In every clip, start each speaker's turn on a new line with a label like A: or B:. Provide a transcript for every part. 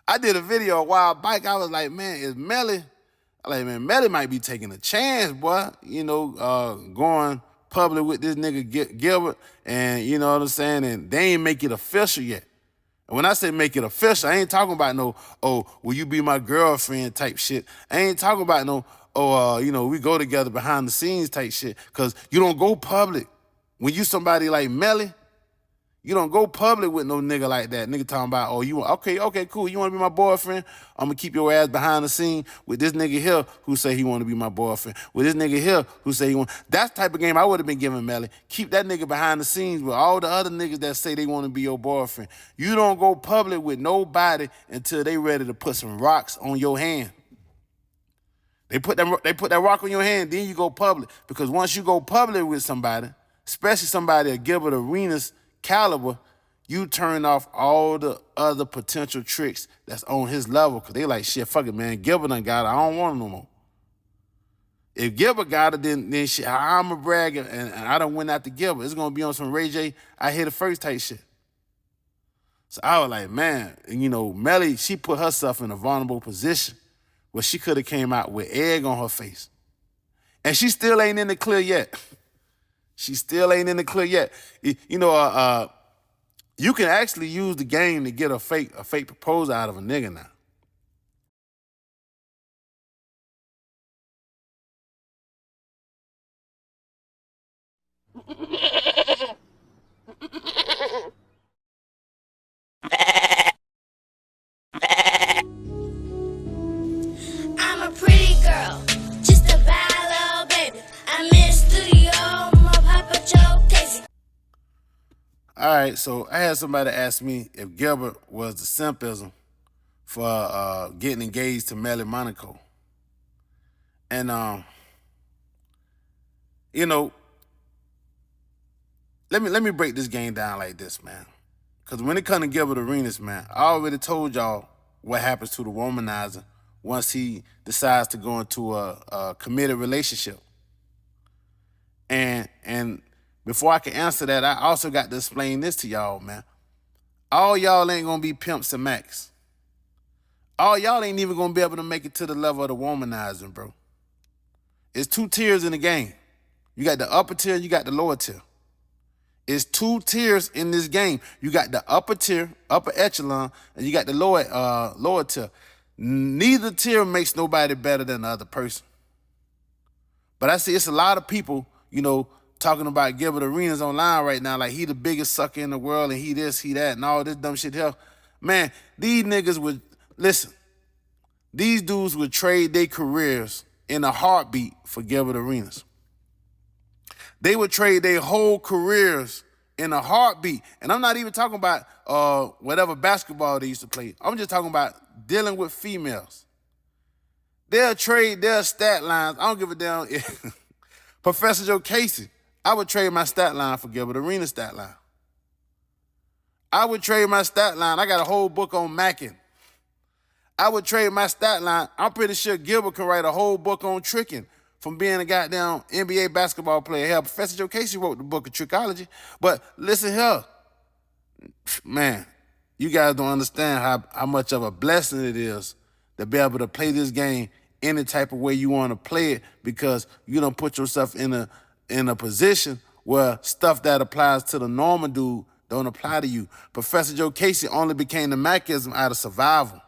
A: I did a video a while back. I was like, man, is Melly? Like, man, Melly might be taking a chance, boy. You know, going public with this nigga Gilbert, and you know what I'm saying? And they ain't make it official yet. And when I say make it official, I ain't talking about no, oh, will you be my girlfriend type shit. I ain't talking about no, oh, you know, we go together behind the scenes type shit. Cause you don't go public. When you somebody like Melly, you don't go public with no nigga like that. Nigga talking about, oh, you okay, cool. You want to be my boyfriend? I'm going to keep your ass behind the scene with this nigga here who say he want to be my boyfriend. With this nigga here who say he want. That's the type of game I would have been giving Melly. Keep that nigga behind the scenes with all the other niggas that say they want to be your boyfriend. You don't go public with nobody until they ready to put some rocks on your hand. They put that rock on your hand, then you go public. Because once you go public with somebody, especially somebody at Gilbert Arenas caliber, you turn off all the other potential tricks that's on his level, because they like, shit, fuck it, man. Gilbert done got it. I don't want it no more. If Gilbert got it, then shit, I'm a bragger, and I done went after Gilbert. It's going to be on some Ray J, I hit it first type shit. So I was like, man, and you know, Melly, she put herself in a vulnerable position where she could have came out with egg on her face. And she still ain't in the clear yet. She still ain't in the clear yet. You know, you can actually use the game to get a fake proposal out of a nigga now.
B: I'm a pretty girl, just a bad little baby. I'm in studio, my papa Jokasey.
A: All right, so I had somebody ask me if Gilbert was the simpism for getting engaged to Melli Monaco. And you know, let me break this game down like this, man. Because when it comes to Gilbert Arenas, man, I already told y'all what happens to the womanizer once he decides to go into a committed relationship. And before I can answer that, I also got to explain this to y'all, man. All y'all ain't gonna be pimps and Macks. All y'all ain't even gonna be able to make it to the level of the womanizing, bro. It's 2 tiers in the game. You got the upper tier, you got the lower tier. It's 2 tiers in this game. You got the upper tier, upper echelon, and you got the lower tier. Neither tier makes nobody better than the other person. But I see it's a lot of people, you know, talking about Gilbert Arenas online right now, like he the biggest sucker in the world and he this, he that, and all this dumb shit here. Man, these niggas would, listen, these dudes would trade their careers in a heartbeat for Gilbert Arenas. They would trade their whole careers in a heartbeat. And I'm not even talking about whatever basketball they used to play. I'm just talking about dealing with females. They'll trade their stat lines. I don't give a damn. Professor Jokasey, I would trade my stat line for Gilbert Arenas' stat line. I would trade my stat line. I got a whole book on Mack. I would trade my stat line. I'm pretty sure Gilbert can write a whole book on tricking from being a goddamn NBA basketball player. Hell, Professor Jokasey wrote the book of Trickology. But listen here, man, you guys don't understand how much of a blessing it is to be able to play this game any type of way you want to play it, because you don't put yourself in a position where stuff that applies to the normal dude don't apply to you. Professor Jokasey only became the Mackism out of survival.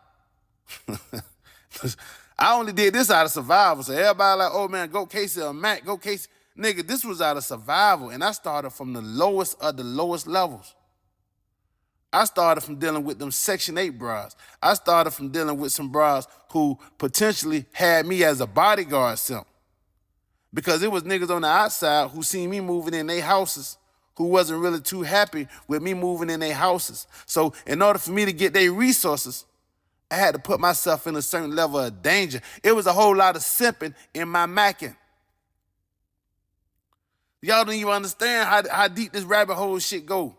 A: I only did this out of survival. So everybody like, oh man, go Casey or Mack, go Casey. Nigga, this was out of survival. And I started from the lowest of the lowest levels. I started from dealing with them Section 8 bras. I started from dealing with some bras who potentially had me as a bodyguard simp. Because it was niggas on the outside who seen me moving in their houses who wasn't really too happy with me moving in their houses. So in order for me to get their resources, I had to put myself in a certain level of danger. It was a whole lot of simping in my macking. Y'all don't even understand how deep this rabbit hole shit go.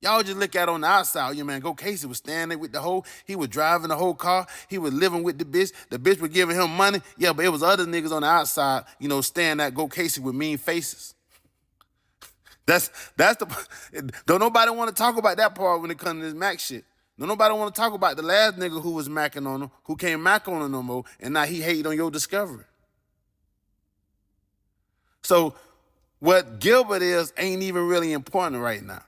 A: Y'all just look at it on the outside. Your man, Jokasey was standing there with the whole, he was driving the whole car. He was living with the bitch. The bitch was giving him money. Yeah, but it was other niggas on the outside, you know, staring at Jokasey with mean faces. That's the, don't nobody want to talk about that part when it comes to this Mack shit. No, nobody want to talk about the last nigga who was macking on him, who can't mack on him no more, and now he hating on your discovery. So what Gilbert is ain't even really important right now.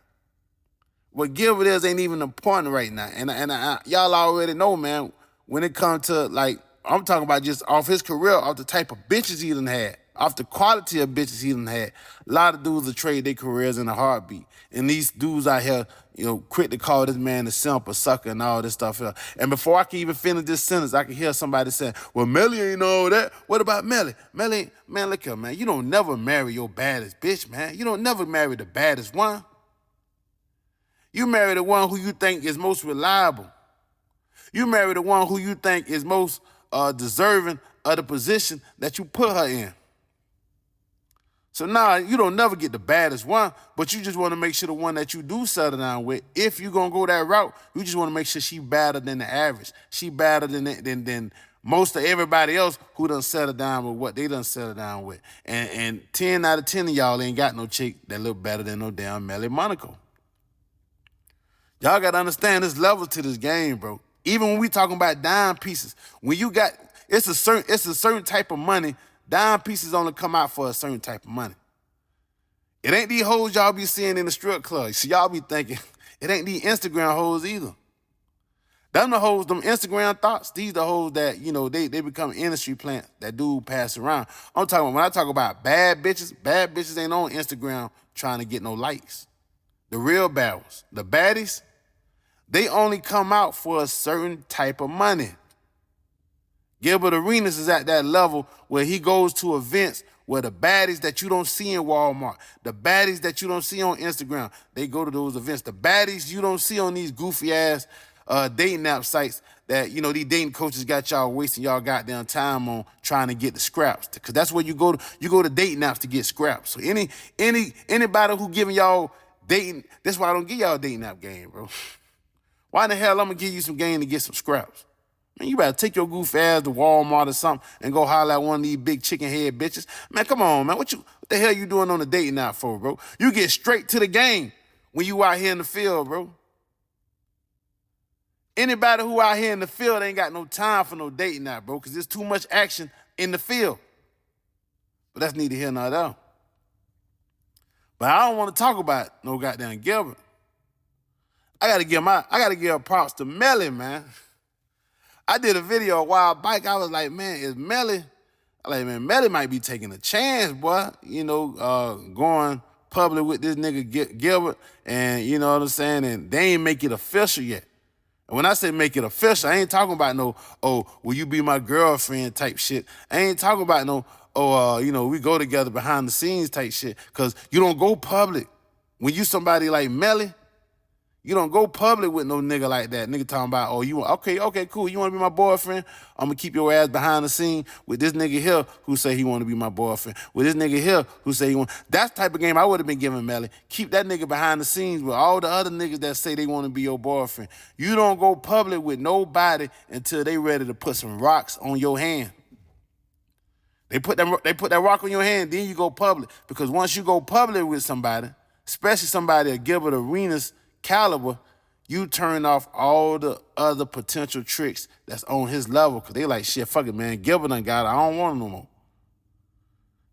A: What Gilbert is ain't even important right now. And y'all already know, man, when it comes to, like, I'm talking about just off his career, off the type of bitches he done had, off the quality of bitches he done had. A lot of dudes will trade their careers in a heartbeat. And these dudes out here, quick to call this man a simp, a sucker, and all this stuff here. And before I can even finish this sentence, I can hear somebody saying, well, Melly ain't all that. What about Melly? Melly, man, look here, man. You don't never marry your baddest bitch, man. You don't never marry the baddest one. You marry the one who you think is most reliable. You marry the one who you think is most deserving of the position that you put her in. So now you don't never get the baddest one, but you just want to make sure the one that you do settle down with, if you're going to go that route, you just want to make sure she better than the average. She better than most of everybody else who done settle down with what they done settle down with. And 10 out of 10 of y'all ain't got no chick that look better than no damn Melli Monaco. Y'all got to understand there's levels to this game, bro. Even when we talking about dime pieces, when you got, it's a certain type of money. Dime pieces only come out for a certain type of money. It ain't these hoes y'all be seeing in the strip club. So y'all be thinking, it ain't these Instagram hoes either. Them the hoes, them Instagram thoughts, these the hoes that, they become industry plants that dude pass around. I'm talking about, when I talk about bad bitches ain't on Instagram trying to get no likes. The real bad ones, the baddies, they only come out for a certain type of money. Gilbert Arenas is at that level where he goes to events where the baddies that you don't see in Walmart, the baddies that you don't see on Instagram, they go to those events. The baddies you don't see on these goofy-ass dating app sites that, these dating coaches got y'all wasting y'all goddamn time on trying to get the scraps. Because that's where you go to dating apps to get scraps. So anybody who giving y'all dating, that's why I don't give y'all a dating app game, bro. Why in the hell I'm gonna give you some game to get some scraps? Man, you better take your goof ass to Walmart or something and go holler at one of these big chicken head bitches. Man, come on, man. What the hell you doing on the dating app for, bro? You get straight to the game when you out here in the field, bro. Anybody who out here in the field ain't got no time for no dating app, bro, because there's too much action in the field. But that's neither here nor there. But I don't want to talk about no goddamn Gilbert. I gotta give props to Melly, man. I did a video a while back. I was like, man, is Melly? Melly might be taking a chance, boy. Going public with this nigga Gilbert, and you know what I'm saying? And they ain't make it official yet. And when I say make it official, I ain't talking about no, oh, will you be my girlfriend type shit. I ain't talking about no, we go together behind the scenes type shit. Cause you don't go public. When you somebody like Melly, you don't go public with no nigga like that. Nigga talking about, oh, okay, cool. You want to be my boyfriend? I'm going to keep your ass behind the scene with this nigga here who say he want to be my boyfriend. With this nigga here who say he want. That's the type of game I would have been giving Melly. Keep that nigga behind the scenes with all the other niggas that say they want to be your boyfriend. You don't go public with nobody until they ready to put some rocks on your hand. They put that rock on your hand, then you go public. Because once you go public with somebody, especially somebody at Gilbert Arenas caliber, you turn off all the other potential tricks that's on his level, because they like, shit, fuck it, man. Gilbert done got it. I don't want him no more.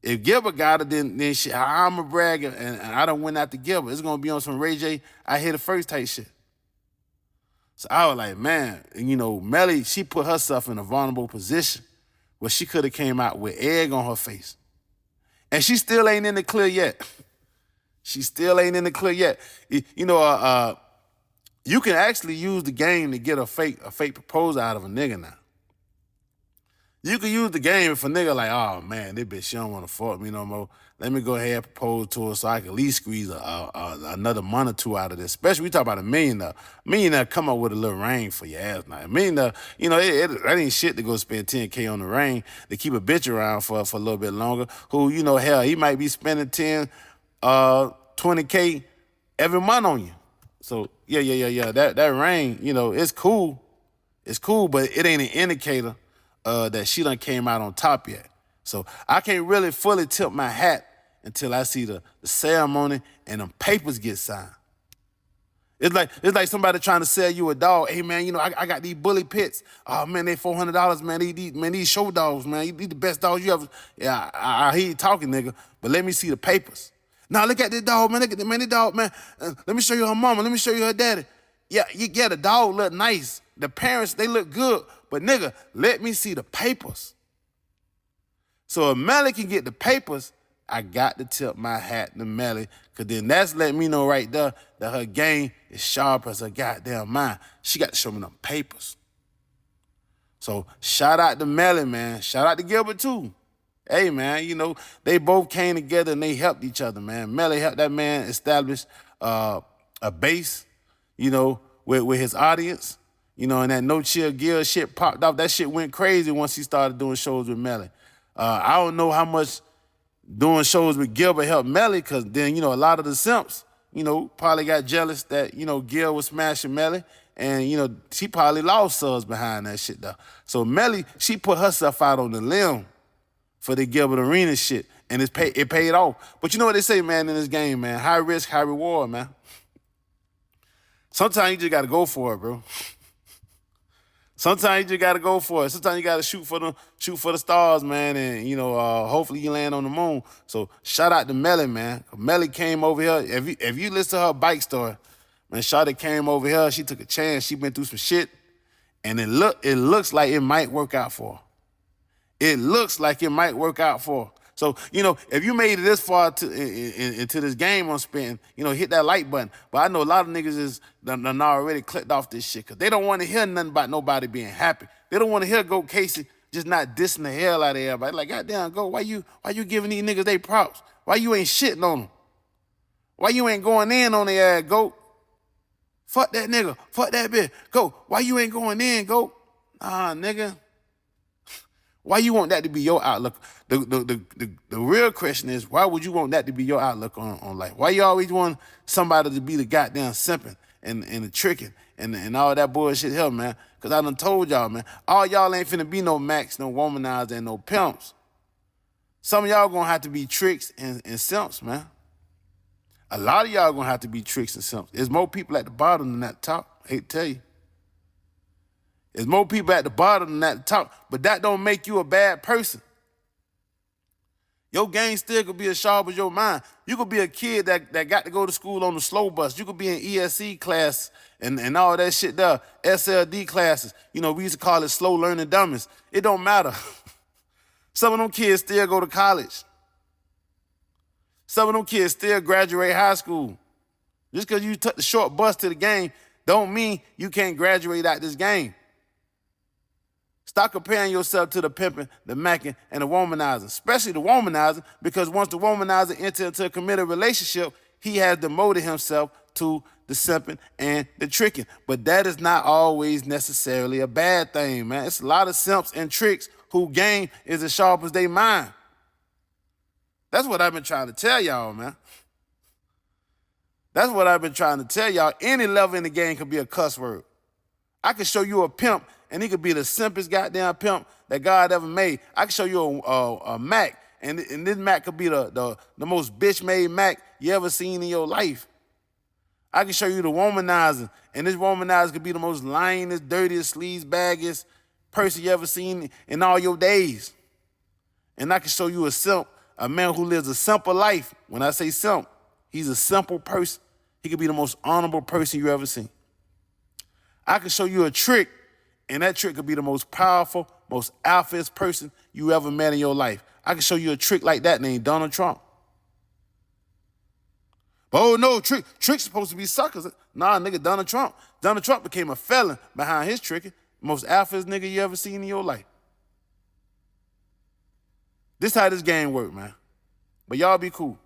A: If Gilbert got it, then shit, I'm a bragger, and I done went after Gilbert. It's going to be on some Ray J, I hit it first type shit. So I was like, man, Melly, she put herself in a vulnerable position where she could have came out with egg on her face. And she still ain't in the clear yet. She still ain't in the clear yet. You can actually use the game to get a fake proposal out of a nigga now. You can use the game if a nigga like, oh man, this bitch, she don't want to fuck me no more. Let me go ahead and propose to her so I can at least squeeze another month or two out of this. Especially we talk about a millionaire. Millionaire come up with a little ring for your ass now. Millionaire, that ain't shit to go spend $10K on the ring to keep a bitch around for a little bit longer. Who, hell, he might be spending $20K every month on you. So yeah. That ring, it's cool. It's cool, but it ain't an indicator that she done came out on top yet. So I can't really fully tip my hat until I see the ceremony and them papers get signed. It's like somebody trying to sell you a dog. Hey man, you know I got these bully pits. Oh man, they $400, man. These show dogs, man. These the best dogs you ever. Yeah, I hear you talking, nigga. But let me see the papers. Now look at this dog, man. Look at this dog, man. Let me show you her mama. Let me show you her daddy. Yeah, the dog look nice. The parents, they look good. But nigga, let me see the papers. So if Melly can get the papers, I got to tip my hat to Melly, because then that's letting me know right there that her game is sharp as her goddamn mind. She got to show me them papers. So shout out to Melly, man. Shout out to Gilbert, too. Hey, man, you know, they both came together and they helped each other, man. Melly helped that man establish a base, you know, with his audience. You know, and that No Chill Gil shit popped off. That shit went crazy once he started doing shows with Melly. I don't know how much doing shows with Gilbert helped Melly, because then, you know, a lot of the simps, you know, probably got jealous that, you know, Gil was smashing Melly, and, you know, she probably lost subs behind that shit, though. So Melly, she put herself out on the limb for the Gilbert Arena shit, and it paid off. But you know what they say, man, in this game, man? High risk, high reward, man. Sometimes you just got to go for it, bro. Sometimes you just gotta go for it. Sometimes you gotta shoot for the stars, man, and you know, hopefully you land on the moon. So shout out to Melly, man. Melly came over here. If you listen to her bike story, man, Shawty came over here. She took a chance. She been through some shit, and it looks like it might work out for her. It looks like it might work out for her. So, you know, if you made it this far into this game on spitting, you know, hit that like button. But I know a lot of niggas is done already clicked off this shit, because they don't want to hear nothing about nobody being happy. They don't want to hear Jokasey just not dissing the hell out of everybody. Like, goddamn, Go, why you giving these niggas they props? Why you ain't shitting on them? Why you ain't going in on their ass, Go? Fuck that nigga. Fuck that bitch. Go. Why you ain't going in, Go? Nah, nigga. Why you want that to be your outlook? The real question is, why would you want that to be your outlook on life? Why you always want somebody to be the goddamn simping and the tricking and all that bullshit here, man? Because I done told y'all, man, all y'all ain't finna be no Macks, no womanizers, and no pimps. Some of y'all gonna have to be tricks and simps, man. A lot of y'all gonna have to be tricks and simps. There's more people at the bottom than at the top. I hate to tell you. There's more people at the bottom than at the top, but that don't make you a bad person. Your game still could be as sharp as your mind. You could be a kid that got to go to school on the slow bus. You could be in ESE class and all that shit there, SLD classes. You know, we used to call it slow learning dummies. It don't matter. Some of them kids still go to college. Some of them kids still graduate high school. Just because you took the short bus to the game don't mean you can't graduate out this game. Stop comparing yourself to the pimping, the macking, and the womanizer, especially the womanizer, because once the womanizer enters into a committed relationship, he has demoted himself to the simping and the tricking. But that is not always necessarily a bad thing, man. It's a lot of simps and tricks whose game is as sharp as they mind. That's what I've been trying to tell y'all, man. That's what I've been trying to tell y'all. Any level in the game could be a cuss word. I could show you a pimp, and he could be the simpest goddamn pimp that God ever made. I can show you a Mack, and this Mack could be the most bitch-made Mack you ever seen in your life. I can show you the womanizer, and this womanizer could be the most lyingest, dirtiest, sleazebaggiest person you ever seen in all your days. And I can show you a simp, a man who lives a simple life. When I say simp, he's a simple person. He could be the most honorable person you ever seen. I can show you a trick, and that trick could be the most powerful, most alphaest person you ever met in your life. I can show you a trick like that named Donald Trump. But oh no, trick's supposed to be suckers. Nah, nigga, Donald Trump. Donald Trump became a felon behind his tricking. Most alphaest nigga you ever seen in your life. This how this game work, man. But y'all be cool.